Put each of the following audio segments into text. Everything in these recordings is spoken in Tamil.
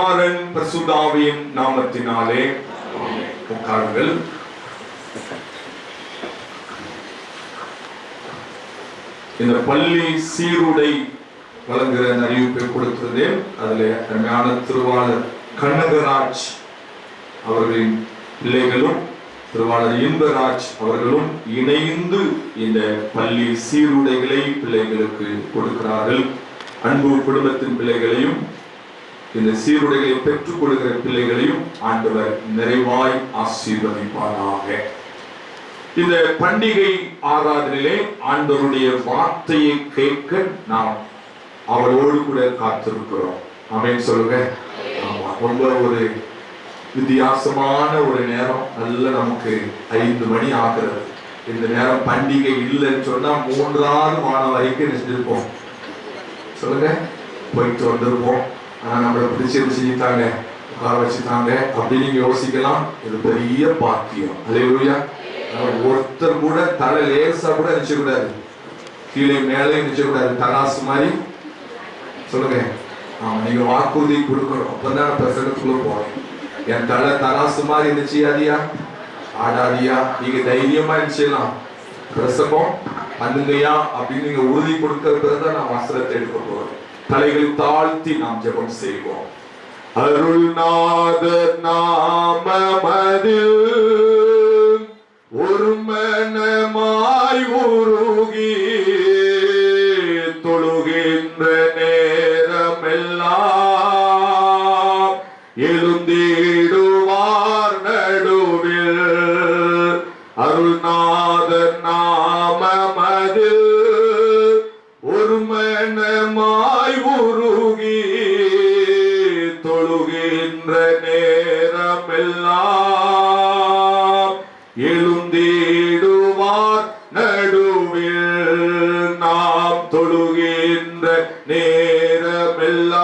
குமாரன் பரிசுத்த ஆவியின் நாமத்தினாலே உட்காருங்கள். இந்த பள்ளி சீருடை வழங்குகிற அறிவிப்பை கொடுத்ததே, அதில் அருமையான திருவாளர் கனகராஜ் அவர்களின் பிள்ளைகளும் திருவாளர் இன்பராஜ் அவர்களும் இணைந்து இந்த பள்ளி சீருடைகளை பிள்ளைகளுக்கு கொடுக்கிறார்கள். அன்பு குடும்பத்தின் பிள்ளைகளையும் இந்த சீருடைகளை பெற்றுக் கொடுக்கிற பிள்ளைகளையும் ஆண்டவர் நிறைவாய் ஆசீர்வதிப்பாராக. இந்த பண்டிகை ஆராதனையிலே ஆண்டவருடைய வார்த்தையை கேட்க நாம் அவரோடு கூட காத்திருக்கிறோம். ஆமென் சொல்லுங்க. ஆமா, ரொம்ப ஒரு வித்தியாசமான ஒரு நேரம். நல்ல நமக்கு 5 மணி ஆகிறது. இந்த நேரம் பண்டிகை இல்லைன்னு சொன்னா 3வது வானம் வரைக்கும் நினைச்சிருப்போம். சொல்லுங்க, போயிட்டு வந்திருப்போம். ஆனா நம்மளை பிடிச்சி செஞ்சுட்டாங்க, உட்கார வச்சுட்டாங்க அப்படின்னு நீங்க யோசிக்கலாம். இது பெரிய பாக்கியம். அல்லேலூயா. ஒருத்தர் கூட தலை லேசா கூட நினைச்ச கூடாது, கீழே மேலே நினைச்ச கூடாது, தராசு மாதிரி. சொல்லுங்க. நீங்க வாக்குறுதி கொடுக்கணும், அப்பதான் பிரசங்கத்துக்குள்ள போறேன். என் தலை தராசு மாதிரி இருந்துச்சியாதியா ஆடாதியா, நீங்க தைரியமா இருந்துச்சலாம் பிரசங்கம் பண்ணுங்கயா அப்படின்னு நீங்க உறுதி கொடுக்கிற பிறகுதான் நான் வசனத்தை எடுக்க போறேன். தலைகளை தாழ்த்தி நாம் ஜெபம் செய்வோம். அருள்நாதர் நாமமதில் ஒரு மனமாய் உருகி தொழுகின்ற நேரமெல்லாம் எழுந்திடுவார் நடுவில். அருள்நாதர் நாமமதில் ஒரு மனமாய் உருகி தொழுகின்ற நேரமெல்லாம் எழுந்திடுவார் நடுவில். நாம் தொழுகின்ற நேரமெல்லாம்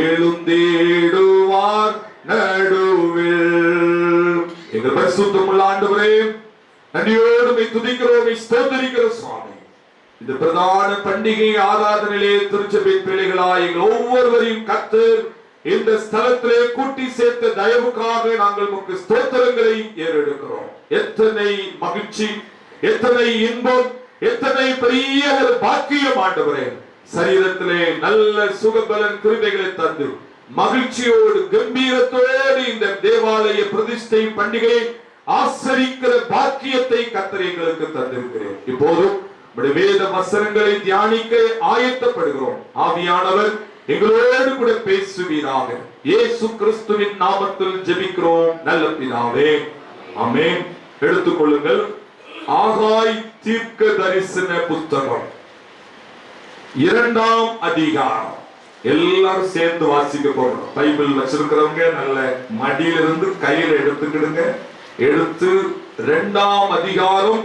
எழுந்திடுவார் நடுவில். எங்கள் பரிசுத்தமுள்ள ஆண்டவரே, நன்றியோடு துதிக்கிறோம், ஸ்தோத்திரிக்கிறோம் சுவாமி. இந்த பிரதான பண்டிகை ஆராதனையிலே திருச்சபை பிள்ளைகளாய் எங்கள் ஒவ்வொருவரையும் கர்த்தர் இந்த ஸ்தலத்திலே கூட்டி சேர்த்த தயவுக்காக நாங்கள் உமக்கு ஸ்தோத்திரங்களை ஏறெடுக்கிறோம். எத்தனை மகிழ்ச்சி, எத்தனை இன்பம், எத்தனை பெரிய ஒரு பாக்கியம் ஆண்டவரே. சரீரத்திலே நல்ல சுகபலன் கிருபைகளை தந்து மகிழ்ச்சியோடு கம்பீரத்தோடு இந்த தேவாலய பிரதிஷ்டை பண்டிகை ஆசரிக்கிற பாக்கியத்தை கர்த்தர் எங்களுக்கு தந்திருக்கிறேன். இப்போதும் வேத வசனங்களை தியானிக்க ஆயத்தப்படுகிறோம். ஆவியானவர் எங்களோடு கூட பேசுவீராக. இயேசு கிறிஸ்துவின் நாமத்தில் ஜெபிக்கிறோம் நல்ல பிதாவே, ஆமென். எடுத்துக்கொள்ளுங்கள். ஆகாய் தீர்க்க தரிசன புத்தகம் 2ஆம் அதிகாரம். எல்லாரும் சேர்ந்து வாசிக்க போறோம். பைபிள் வச்சிருக்கிறவங்க நல்ல மடியிலிருந்து கையில எடுத்துக்கிடுங்க. எடுத்து 2ஆம் அதிகாரம்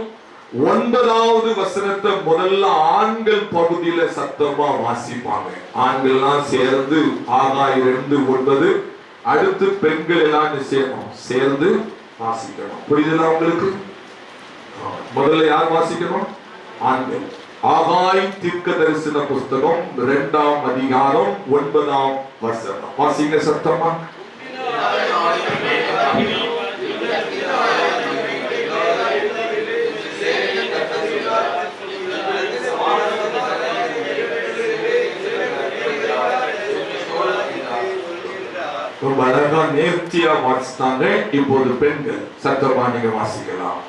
9வது வசனத்தை முதல்ல ஆண்கள் பகுதியில சத்தமா வாசிப்பாங்க. ஆண்கள்லாம் சேர்ந்து ஆகாய் 2:9, அடுத்து பெண்கள் எல்லாம் சேர்ந்து வாசிக்கணும். புரியுதுல உங்களுக்கு? முதல்ல யார் வாசிக்கணும்? ஆண்கள். ஆகாய் தீர்க்க தரிசன புஸ்தகம் 2ஆம் அதிகாரம் 9ஆம் வசனம் வாசிங்க சத்தமா. ரொம்ப அழகா நேர்த்தியா வாசித்தாங்க. இப்போது பெண்கள் சத்தமா நீங்க வாசிக்கலாம்.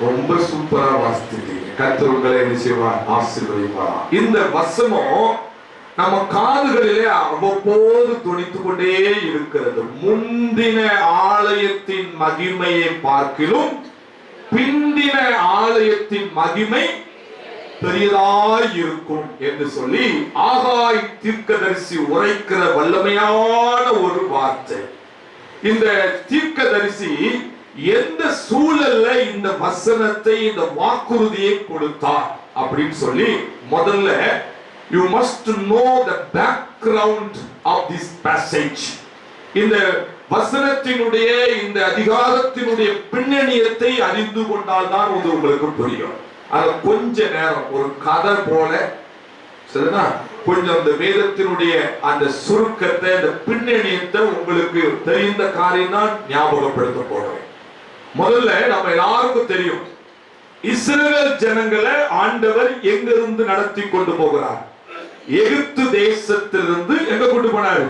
ரொம்ப சூப்பரா வாசித்தீங்க. கர்த்தர் உங்களை ஆசீர்வதிப்பார். இந்த வசனம் நம்ம காதுகளிலே அவ்வப்போது துணித்துக் கொண்டே இருக்கிறது. முந்தின ஆலயத்தின் மகிமையை பார்க்கிலும் பிந்தின ஆலயத்தின் மகிமை பெரியதாய் இருக்கும் என்று சொல்லி ஆகாய் தீர்க்கதரிசி உரைக்கிற வல்லமையான ஒரு வார்த்தை. இந்த தீர்க்கதரிசி எந்த சூழல்ல இந்த வசனத்தை, இந்த வாக்குறுதியை கொடுத்தார் அப்படின்னு சொல்லி முதல்ல you must know the background of this passage. இந்த வசனத்தினுடைய இந்த அதிகாரத்தினுடைய பின்னணியத்தை அறிந்து கொண்டால் தான் உங்களுக்கு புரியும். அது கொஞ்ச நேரம் ஒரு கதை போல சரிதா, கொஞ்சம் அந்த வேதத்தினுடைய அந்த சுருக்கத்தை அந்த பின்னணியத்தை உங்களுக்கு தெரிந்த காரியம் தான் ஞாபகப்படுத்த போறேன். முதல்ல நம்ம எல்லாருக்கும் தெரியும், இஸ்ரவேல் ஜனங்களை ஆண்டவர் எங்கிருந்து நடத்தி கொண்டு போகிறார்? எகிப்து தேசத்திலிருந்து எங்க கொண்டு போனாரு?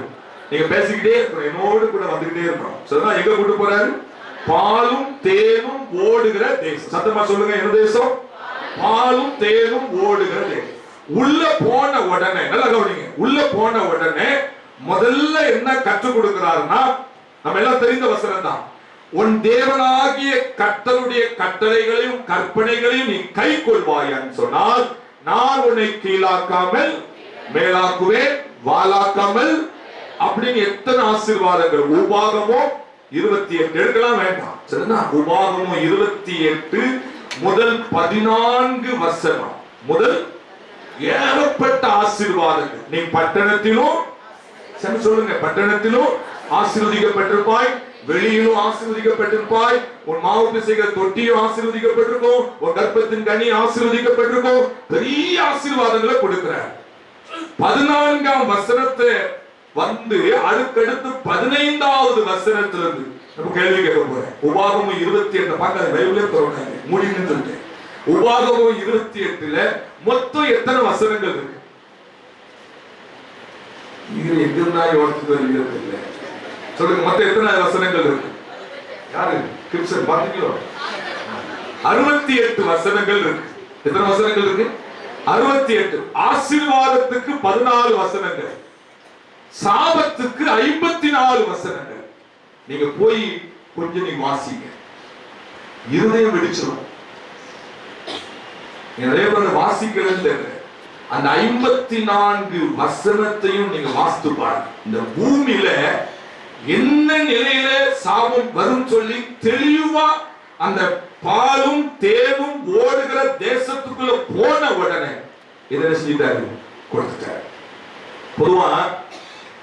நீங்க பேசிக்கிட்டே இருக்கணும், என்னோடு கூட வந்துகிட்டே இருக்கணும். சரிதான், எங்க கொண்டு போறாரு? பாலும் தேனும் ஓடுகிற தேசம். சத்தமா சொல்லுங்க, என்ன தேசம்? பாலும் தேனும் ஓடுகிற தேசம். உள்ள போன உடனே, நல்லா கவனிங்க, உள்ள போன உடனே முதல்ல என்ன கற்றுக் கொடுக்கிறாருன்னா, நம்ம எல்லாம் தெரிந்த வசனம் தான், உன் தேவனாகிய கர்த்தருடைய கட்டளைகளையும் கற்பனைகளையும் நீ கை கொள்வாயான்னு சொன்னால் நான் உன்னை கீழாக்காமல் மேலாக்குவேன், வாலாக்காமல். அப்படின்னு எத்தனை ஆசீர்வாதங்கள்! உபாகமோ 28 எடுக்கலாம் வேண்டாம், சரிங்களா? உபாகமோ 28 முதல் 14 வசனம் முதல் ஏகப்பட்ட ஆசீர்வாதங்கள். நீ பட்டணத்திலும் சொல்லுங்க, பட்டணத்திலும் ஆசீர்வதிக்கப்பட்டிருப்பாய், வெளியிலும் ஆசீர்வதிக்கப்பட்டிருப்பாய், உன் மாவு பிசைகிற தொட்டியும் ஆசீர்வதிக்கப்பட்டிருக்கும், உன் கர்ப்பத்தின் கனி ஆசீர்வதிக்கப்பட்டிருக்கும். பெரிய ஆசீர்வாதங்களை கொடுக்கிறார். 14ஆம் வசனத்தை வந்து அடுத்தடுத்து 15வது வசனத்திலிருந்து நம்ம கேள்வி கேட்க போறேன். உபாகமம் 28 பார்க்காத, பைபிளே தோறாங்க, மூடி நின்று. உபாகமம் 28ல மொத்தம் எத்தனை வசனங்கள் இருக்கு? இது எங்கிருந்தா யோசித்து வருகிறது இல்லை, சொல்லுங்க. மொத்தம் எத்தனை வசனங்கள் இருக்கு? யாரு கிறிஸ்தன் பாத்தீங்களோ? 68 வசனங்கள் இருக்கு. எத்தனை வசனங்கள் இருக்கு? 68. ஆசீர்வாதத்துக்கு 14 வசனங்கள், சாபத்துக்கு 54 வசனங்கள். நீங்க போய் கொஞ்சம் நீங்க வாசிங்க, இருதயம் வெடிச்சிடும். நிறைய பேர் வாசிக்கிறது அந்த 54 வசனத்தையும் நீங்க வாசித்து பாருங்க. இந்த பூமியில என்ன நிலையில சாபம் வரும் சொல்லி தெளிவா அந்த பாலும் தேனும் ஓடுகிற தேசத்துக்குள்ள போன உடனே என்ன செஞ்சிட்டாரு? கொடுத்துட்டாரு. பொதுவா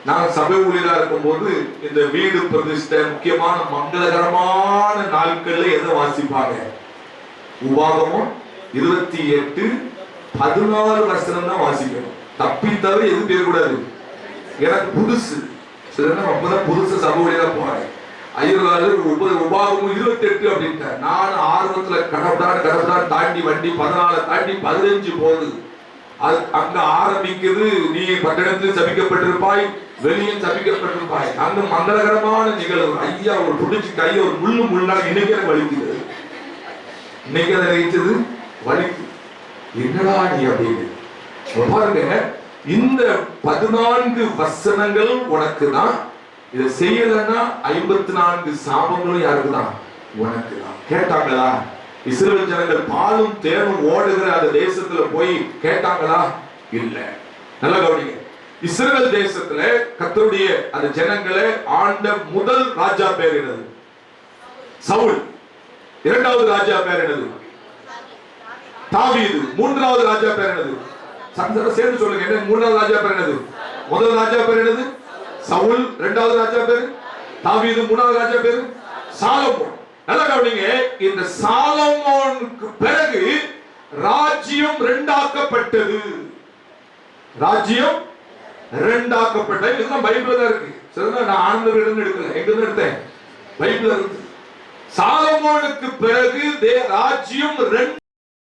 நாங்க சபை ஊழியரா இருக்கும் போது இந்த வீடு பிரதிஷ்டை முக்கியமான மங்களகரமான நாட்கள்ல எதை வாசிப்பாங்க? உபாகமம் 28 14 வசனம் தான் வாசிக்கணும். தப்பி தவிர எது பேர் கூடாது. எனக்கு புதுசு, அப்பதான் புதுசு சபை ஊழியரா போறேன். உபாகமம் 28 அப்படின்ட்டு நான் ஆர்வத்துல கடப்படான்னு தாண்டி வண்டி 14 தாண்டி 15 போகுது. அங்க ஆரம்பிக்குது, நீ பட்டணத்தில் சபிக்கப்பட்டிருப்பாய், வெளியும் சபிக்கப்பட்டிருப்பாய். அங்க மங்களகரமான நிகழ்வு. ஐயா ஒரு புடிச்சு கையை ஒரு முள்ளாக இன்னைக்கு வலிக்குது, இன்னைக்கு அதை நினைச்சது வலிக்கு. என்னடா நீ அப்படின்னு பாருங்க. இந்த 14 வசனங்கள் உனக்கு தான். இதை செய்யலன்னா 54 சாபங்களும் யாருக்கு தான்? உனக்கு தான். கேட்டாங்களா? இஸ்ரவேல் ஜனங்கள் பாலும் தேனும் ஓடுகிற அந்த தேசத்துல போய் கேட்டாங்களா? இல்ல. நல்லா கவனிங்க. இஸ்ரவேல் தேசத்துல கர்த்தருடைய அந்த ஜனங்களை ஆண்ட முதல் ராஜா பேர் என்னது? சவுல். இரண்டாவது ராஜா பேர் என்னது? தாவீது. மூன்றாவது ராஜா பேர் என்னது? சேர்ந்து சொல்லுங்க. என்ன மூன்றாவது ராஜா பேர் என்னது? முதல் ராஜா பேர் என்னது? சவுல். இரண்டாவது ராஜா பேர் தாவீது. மூணாவது ராஜா பேர் சாலமோன். நல்லா கவனிங்க. இந்த சாலமோனுக்கு பிறகு ராஜ்யம் ரெண்டாக்கப்பட்டது. ராஜ்யம் ரெண்டாக்கப்பட்டது. இதுதான் பைபிள்ல தான் இருக்கு. சரிங்களா? நான் ஆனந்தம் எடுக்கல, எங்க இருந்து எடுத்தேன்? பைபிள்ல இருக்கு. சாலமோனுக்கு பிறகு ராஜ்யம்